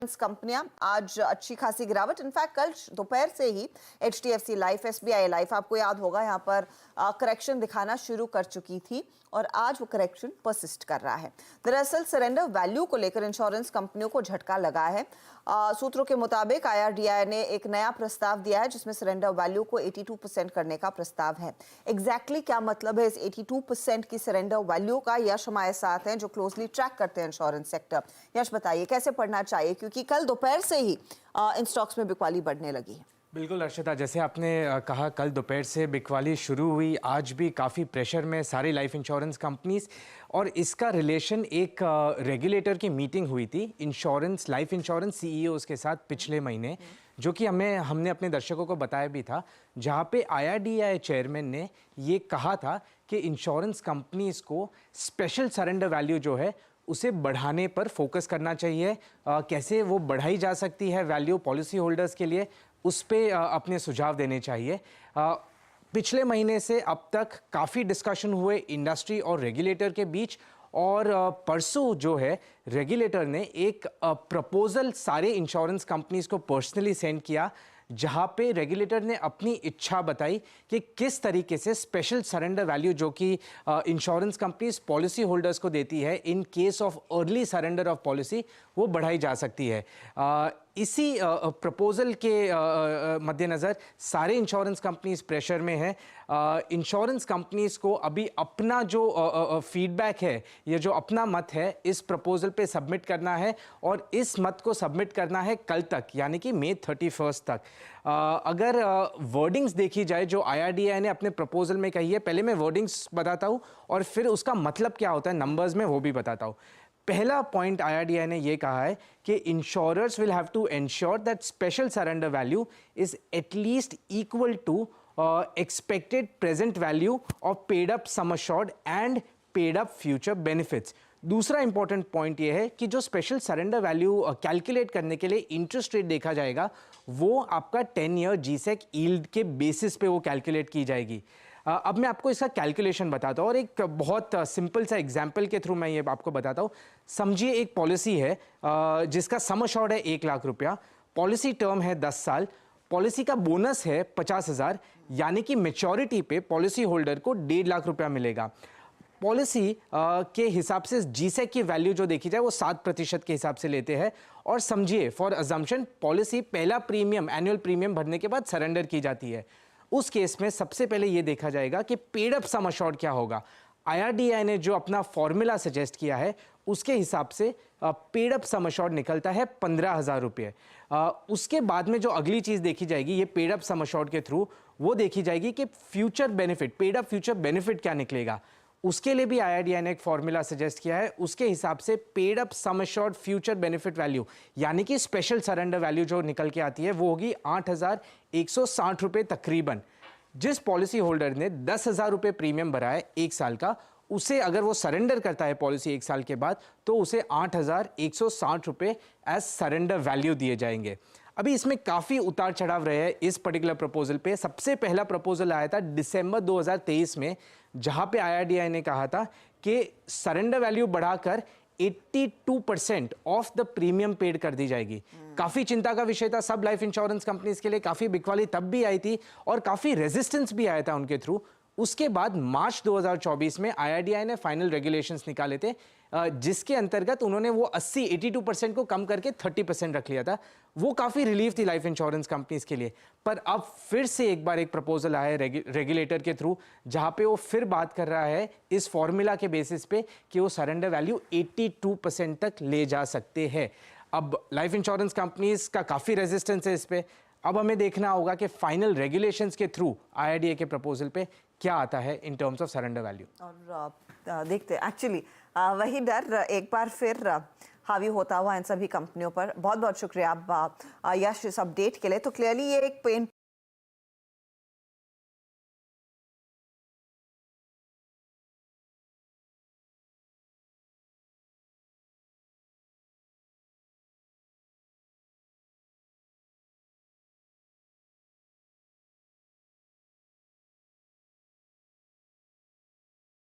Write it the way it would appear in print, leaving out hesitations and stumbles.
कंपनियां आज अच्छी खासी गिरावट। इनफैक्ट कल दोपहर से ही एचडीएफसी लाइफ, एसबीआई लाइफ, आपको याद होगा यहां पर करेक्शन दिखाना शुरू कर चुकी थी और आज वो करेक्शन परसिस्ट कर रहा है। दरअसल सरेंडर वैल्यू को लेकर इंश्योरेंस कंपनियों को झटका लगा है। सूत्रों के मुताबिक आईआरडीआई ने एक नया प्रस्ताव दिया है जिसमें सरेंडर वैल्यू को 82% करने का प्रस्ताव है। एग्जैक्टली क्या मतलब है इस 82% की सरेंडर वैल्यू का? यश हमारे साथ हैं जो क्लोजली ट्रैक करते हैं इंश्योरेंस सेक्टर। यश, बताइए कैसे पढ़ना चाहिए, क्योंकि कल दोपहर से ही इन स्टॉक्स में बिकवाली बढ़ने लगी है। बिल्कुल अर्शिता, जैसे आपने कहा कल दोपहर से बिकवाली शुरू हुई, आज भी काफ़ी प्रेशर में सारी लाइफ इंश्योरेंस कंपनीज, और इसका रिलेशन एक रेगुलेटर की मीटिंग हुई थी इंश्योरेंस लाइफ इंश्योरेंस सीईओज़ के साथ पिछले महीने, जो कि हमने अपने दर्शकों को बताया भी था, जहाँ पे आईआरडीआई चेयरमैन ने ये कहा था कि इंश्योरेंस कंपनीज को स्पेशल सरेंडर वैल्यू जो है उसे बढ़ाने पर फोकस करना चाहिए। कैसे वो बढ़ाई जा सकती है वैल्यू पॉलिसी होल्डर्स के लिए, उस पे अपने सुझाव देने चाहिए। पिछले महीने से अब तक काफ़ी डिस्कशन हुए इंडस्ट्री और रेगुलेटर के बीच, और परसों जो है रेगुलेटर ने एक प्रपोजल सारे इंश्योरेंस कंपनीज को पर्सनली सेंड किया, जहां पे रेगुलेटर ने अपनी इच्छा बताई कि किस तरीके से स्पेशल सरेंडर वैल्यू जो कि इंश्योरेंस कंपनीज पॉलिसी होल्डर्स को देती है in case of early surrender of policy, वो बढ़ाई जा सकती है। इसी प्रपोजल के मद्देनज़र सारे इंश्योरेंस कंपनीज प्रेशर में हैं। इंश्योरेंस कंपनीज को अभी अपना जो फीडबैक है, ये जो अपना मत है, इस प्रपोजल पे सबमिट करना है, और इस मत को सबमिट करना है कल तक, यानी कि मई 31 तक। अगर वर्डिंग्स देखी जाए जो आईआरडीआई ने अपने प्रपोजल में कही है, पहले मैं वर्डिंग्स बताता हूँ और फिर उसका मतलब क्या होता है नंबर्स में वो भी बताता हूँ। पहला पॉइंट आईआरडीआई ने ये कहा है कि insurers will have to ensure that special surrender value is at least equal to expected present value of paid up sum assured and paid up future benefits. दूसरा इंपॉर्टेंट पॉइंट ये है कि जो स्पेशल सरेंडर वैल्यू कैलकुलेट करने के लिए interest rate देखा जाएगा, वो आपका 10 ईयर जीसेक यील्ड के बेसिस पे वो कैलकुलेट की जाएगी। अब मैं आपको इसका कैलकुलेशन बताता हूँ, और एक बहुत सिंपल सा एग्जाम्पल के थ्रू मैं ये आपको बताता हूँ। समझिए एक पॉलिसी है जिसका सम अश्योर्ड है 1 लाख रुपया, पॉलिसी टर्म है 10 साल, पॉलिसी का बोनस है 50,000, यानी कि मेच्योरिटी पे पॉलिसी होल्डर को 1.5 लाख रुपया मिलेगा। पॉलिसी के हिसाब से जीसेक की वैल्यू जो देखी जाए वो 7% के हिसाब से लेते हैं, और समझिए फॉर अजम्पशन पॉलिसी पहला प्रीमियम, एनुअल प्रीमियम भरने के बाद सरेंडर की जाती है। उस केस में सबसे पहले ये देखा जाएगा कि पेड अप सम अश्योर्ड क्या होगा। आईआरडीआई ने जो अपना फॉर्मूला सजेस्ट किया है उसके हिसाब से पेड अप सम अश्योर्ड निकलता है 15,000 रुपये। उसके बाद में जो अगली चीज़ देखी जाएगी ये पेड अप सम अश्योर्ड के थ्रू, वो देखी जाएगी कि future benefit, paid up future benefit क्या निकलेगा। उसके लिए भी आईआरडीआई ने एक फॉर्मूला सजेस्ट किया है। उसके हिसाब से paid up sum assured future benefit value, यानी कि स्पेशल सरेंडर वैल्यू जो निकल के आती है, वो होगी 8,160 रुपये तकरीबन। जिस पॉलिसी होल्डर ने 10,000 रुपये प्रीमियम भरा है 1 साल का, उसे अगर वो सरेंडर करता है पॉलिसी 1 साल के बाद, तो उसे 8,160 रुपये एज सरेंडर वैल्यू दिए जाएंगे। अभी इसमें काफ़ी उतार चढ़ाव रहे हैं इस पर्टिकुलर प्रपोजल पे। सबसे पहला प्रपोजल आया था दिसंबर 2023 में, जहां पे आईआरडीआई ने कहा था कि सरेंडर वैल्यू बढ़ाकर 82% ऑफ द प्रीमियम पेड कर दी जाएगी। काफी चिंता का विषय था सब लाइफ इंश्योरेंस कंपनीज के लिए, काफी बिकवाली तब भी आई थी और काफी रेजिस्टेंस भी आया था उनके थ्रू। उसके बाद मार्च 2024 में आईआरडीआई ने फाइनल रेगुलेशंस निकाले थे, जिसके अंतर्गत उन्होंने वो 82% को कम करके 30% रख लिया था। वो काफ़ी रिलीफ थी लाइफ इंश्योरेंस कंपनीज के लिए। पर अब फिर से एक बार एक प्रपोजल आया है रेगुलेटर के थ्रू, जहां पे वो फिर बात कर रहा है इस फॉर्मूला के बेसिस पे कि वो सरेंडर वैल्यू 82% तक ले जा सकते हैं। अब लाइफ इंश्योरेंस कंपनीज का काफ़ी रेजिस्टेंस है इस पे। अब हमें देखना होगा कि फाइनल रेगुलेशंस के थ्रू आईआरडीआई के प्रपोजल पे क्या आता है in terms of surrender value. और देखते हैं एक्चुअली वही डर एक बार फिर हावी होता हुआ इन सभी कंपनियों पर। बहुत बहुत शुक्रिया आप यश इस अपडेट के लिए। तो क्लियरली ये एक